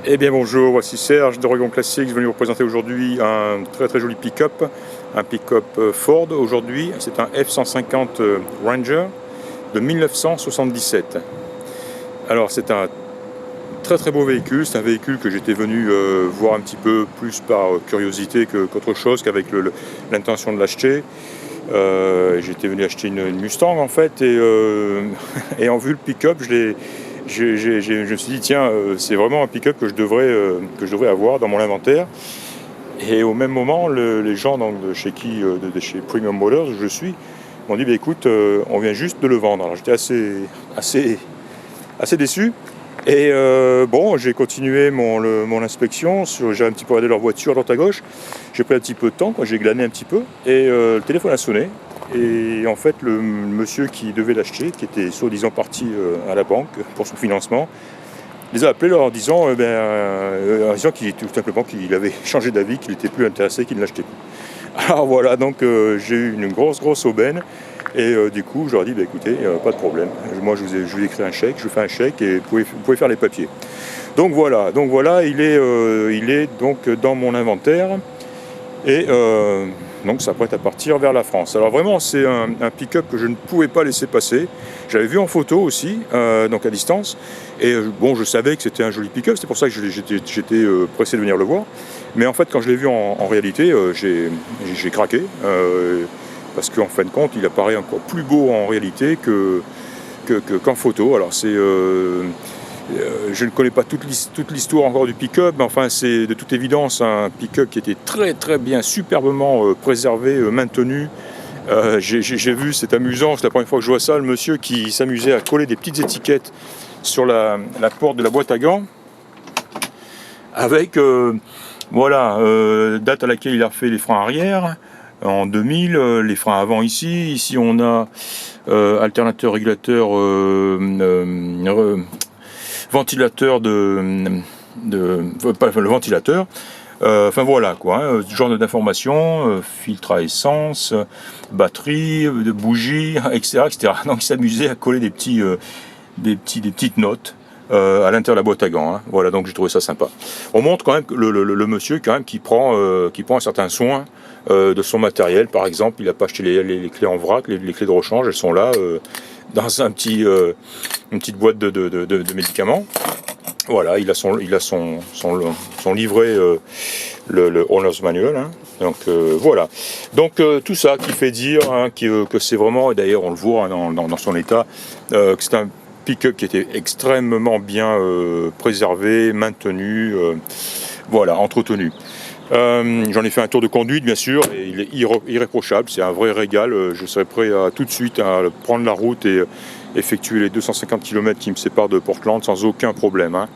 Eh bien bonjour, voici Serge de Regon Classics, venu vous présenter aujourd'hui un très joli pick-up, un pick-up Ford aujourd'hui, c'est un F-150 Ranger de 1977. Alors c'est un très beau véhicule, c'est un véhicule que j'étais venu voir un petit peu plus par curiosité qu'autre chose, qu'avec l'intention de l'acheter. J'étais venu acheter une Mustang en fait et en vu le pick-up je me suis dit tiens c'est vraiment un pick-up que je devrais avoir dans mon inventaire. Et au même moment les gens donc, de chez Premium Motors où je suis m'ont dit écoute on vient juste de le vendre. Alors j'étais assez déçu. Et bon, j'ai continué mon inspection, j'ai un petit peu regardé leur voiture à droite à gauche, j'ai pris un petit peu de temps, j'ai glané un petit peu, et le téléphone a sonné, et en fait le monsieur qui devait l'acheter, qui était soi-disant parti à la banque pour son financement, les a appelés leur disant, tout simplement qu'il avait changé d'avis, qu'il n'était plus intéressé, qu'il ne l'achetait plus. Alors voilà, donc j'ai eu une grosse aubaine. Et du coup, je leur ai dit, écoutez, pas de problème. Moi, je vous ai écrit un chèque, je vous fais un chèque et vous pouvez faire les papiers. Donc voilà, il est donc dans mon inventaire et donc ça prête à partir vers la France. Alors vraiment, c'est un pick-up que je ne pouvais pas laisser passer. J'avais vu en photo aussi, donc à distance. Et bon, je savais que c'était un joli pick-up, c'est pour ça que j'étais pressé de venir le voir. Mais en fait, quand je l'ai vu en réalité, j'ai craqué. Parce qu'en fin de compte, il apparaît encore plus beau en réalité qu'en photo. Alors je ne connais pas toute l'histoire encore du pick-up, mais enfin c'est de toute évidence un pick-up qui était très bien, superbement préservé, maintenu. J'ai vu, c'est amusant, c'est la première fois que je vois ça, le monsieur qui s'amusait à coller des petites étiquettes sur la porte de la boîte à gants, avec date à laquelle il a refait les freins arrière. En 2000, les freins avant ici on a alternateur, régulateur, ventilateur pas le ventilateur, enfin voilà quoi, genre d'informations, filtre à essence, batterie, de bougies, etc. Donc il s'amusait à coller des petites notes à l'intérieur de la boîte à gants. Voilà, donc j'ai trouvé ça sympa. On montre quand même que le monsieur quand même qui prend un certain soin de son matériel. Par exemple, il n'a pas acheté les clés en vrac, les clés de rechange, elles sont là dans une petite boîte de médicaments. Voilà, il a son livret, le Owner's Manual. Donc voilà. Donc tout ça qui fait dire que c'est vraiment, et d'ailleurs on le voit dans son état, que c'est un pick-up qui était extrêmement bien préservé, maintenu, entretenu. J'en ai fait un tour de conduite bien sûr, et il est irréprochable, c'est un vrai régal. Je serais prêt tout de suite à prendre la route et effectuer les 250 km qui me séparent de Portland sans aucun problème.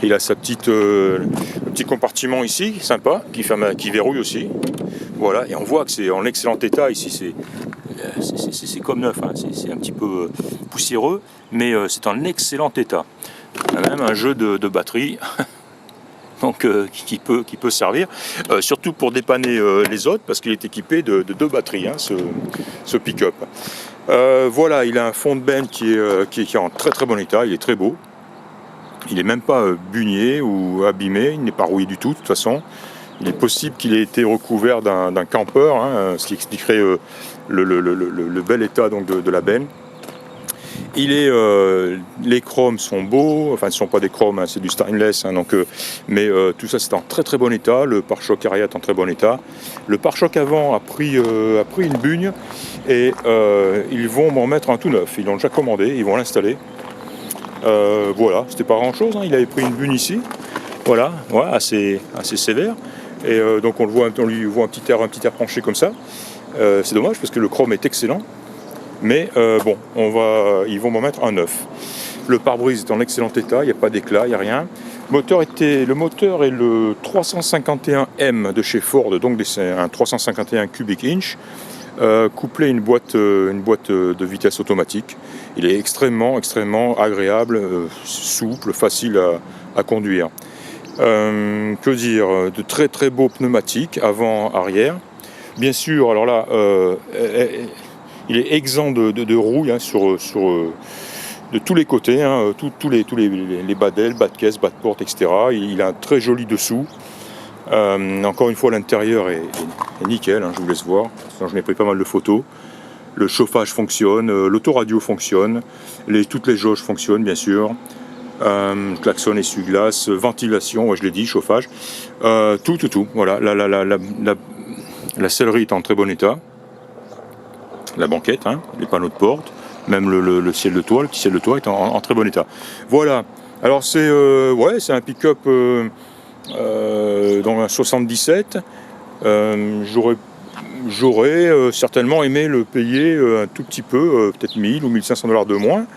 Il a le petit compartiment ici, sympa, qui verrouille aussi. Voilà, et on voit que c'est en excellent état ici, c'est comme neuf, c'est un petit peu poussiéreux, mais c'est en excellent état. On a même un jeu de batterie. Donc qui peut servir, surtout pour dépanner les autres, parce qu'il est équipé de 2 batteries, ce pick-up. Voilà, il a un fond de benne qui est en très bon état, il est très beau. Il n'est même pas bugné ou abîmé, il n'est pas rouillé du tout, de toute façon. Il est possible qu'il ait été recouvert d'un camper, ce qui expliquerait le bel état donc, de la benne. Les chromes sont beaux, enfin ce ne sont pas des chromes, c'est du stainless, mais tout ça c'est en très bon état. Le pare-choc arrière est en très bon état. Le pare-choc avant a pris une bugne et ils vont m'en mettre un tout neuf. Ils l'ont déjà commandé, ils vont l'installer. Voilà, c'était pas grand chose, il avait pris une bugne ici, voilà, assez sévère. Et donc on lui voit un petit air penché comme ça. C'est dommage parce que le chrome est excellent. Mais ils vont m'en mettre un neuf. Le pare-brise est en excellent état, il n'y a pas d'éclat, il n'y a rien. Le moteur est le 351M de chez Ford, donc c'est un 351 cubic inch, couplé à une boîte de vitesse automatique. Il est extrêmement agréable, souple, facile à conduire. Que dire, de très beaux pneumatiques avant-arrière. Bien sûr, alors là, il est exempt de rouille de tous les côtés, hein, tous les bas d'ailes, bas de caisse, bas de porte, etc. Il a un très joli dessous. Encore une fois, l'intérieur est nickel, hein, je vous laisse voir. Je n'ai pris pas mal de photos. Le chauffage fonctionne, l'autoradio fonctionne, toutes les jauges fonctionnent bien sûr. Klaxon, essuie-glace, ventilation, ouais, je l'ai dit, chauffage, tout. Voilà, la sellerie est en très bon état. La banquette, hein, les panneaux de porte, même le ciel de toit, le petit ciel de toit est en très bon état. Voilà. Alors c'est un pick-up dans un 77. J'aurais certainement aimé le payer un tout petit peu, peut-être 1000 ou 1500 $ de moins.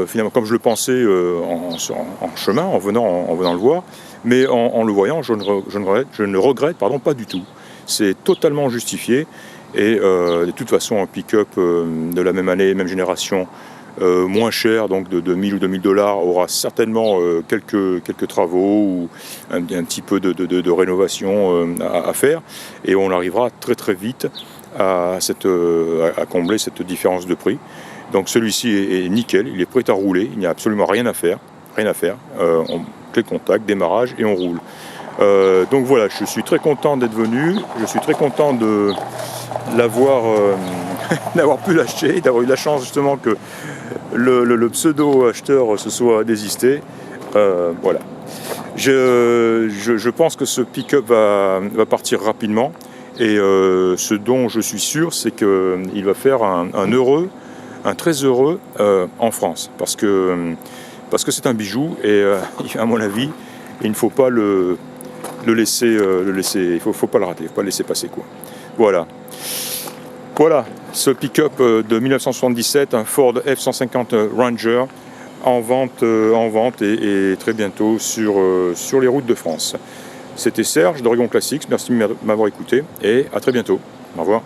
Finalement, comme je le pensais en chemin, en venant le voir, mais en le voyant, je ne regrette pas du tout. C'est totalement justifié. Et de toute façon, un pick-up de la même année, même génération, moins cher, donc de 1000 ou 2000 $ aura certainement quelques travaux ou un petit peu de rénovation à faire, et on arrivera très très vite à combler cette différence de prix. Donc celui-ci est nickel, il est prêt à rouler, il n'y a absolument rien à faire. On clé de contact, démarrage et on roule. Donc voilà, je suis très content d'être venu, je suis très content de d'avoir pu l'acheter, d'avoir eu la chance justement que le pseudo-acheteur se soit désisté. Voilà. Je pense que ce pick-up va partir rapidement, et ce dont je suis sûr, c'est qu'il va faire un très heureux en France, parce que c'est un bijou, et à mon avis, il ne faut pas le laisser, il faut pas le rater, il ne faut pas le laisser passer, quoi. Voilà, ce pick-up de 1977, un Ford F-150 Ranger, en vente et très bientôt sur les routes de France. C'était Serge d'Oregon Classics, merci de m'avoir écouté, et à très bientôt. Au revoir.